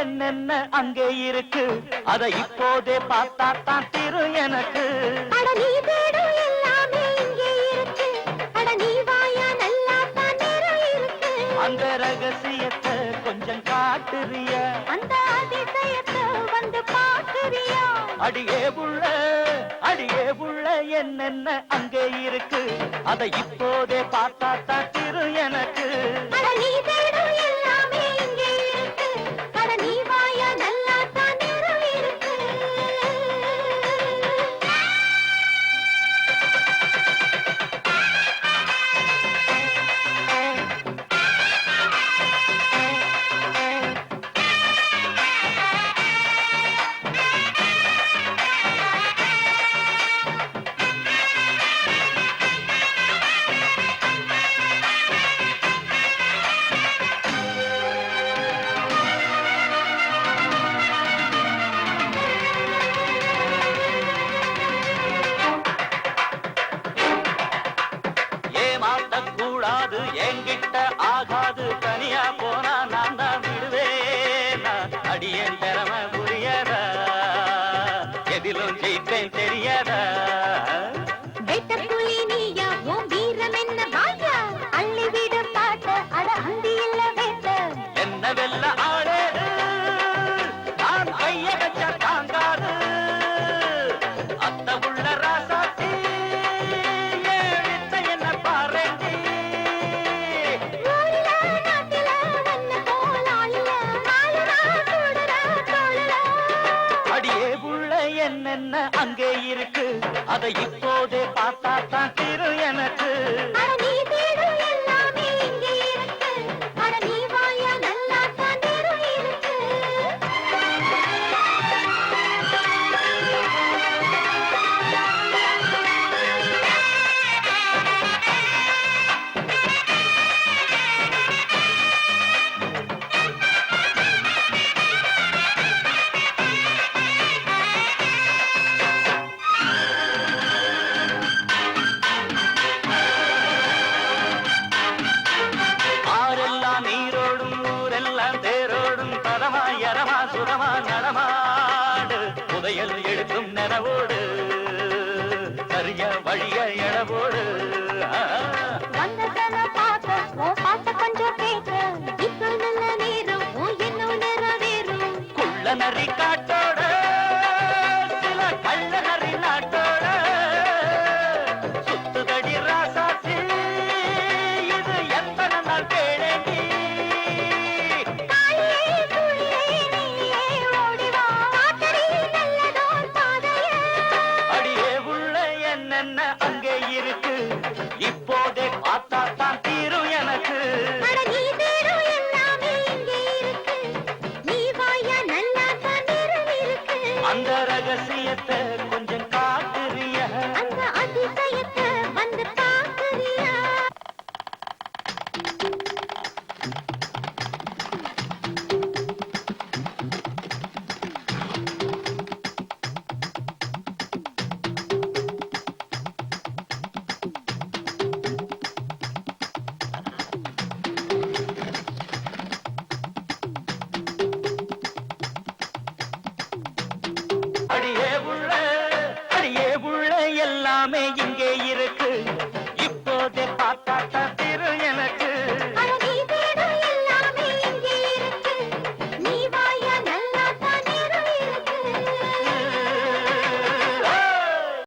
என்னென்ன அங்கே இருக்கு அதை இப்போதே பார்த்தாத்தான் திரு எனக்கு. அந்த ரகசியத்தை கொஞ்சம் காட்டுறிய, அந்த அதிசயத்தை வந்து பாக்குறியா? அடியே புள்ள என்னென்ன அங்கே இருக்கு அதை இப்போதே பார்த்தாத்தான் திரு எனக்கு. கூடாது என்கிட்ட ஆகாது, தனியா போனா நான் தான் விடுவேன். அடியேன் திறமை புரியதா, எதிலும் ஜெயிப்பேன் தெரியாதா? என்ன வெல்ல ஆடேது நான் கைய வச்ச தாங்காது, அத்த உள்ள ராசாத்தி என்ன பாரேண்டி. அடியே புள்ள என்னென்ன அங்கே இருக்கு அதை இப்போதே பார்த்தாத்தான் திரு எனக்கு. சுரமா நடமாடு புதையல் எடுக்கும் நனவோடு, சரிய வழிய எடவோடு. குள்ள நரி காட்டோட சில கள்ள நரி நாட்டோட சுத்துதடி ராசாசி, இது எத்தனை நாள் கேளேண்டி. என்ன அங்கே இருக்கு இப்போதே பார்த்தாத்தான் தீரு எனக்கு. அந்த ரகசியத்தை கொஞ்சம் காட்டுறிய, அந்த அதிசயத்தை வந்து பாக்குறியா? அடியே புள்ள எல்லாமே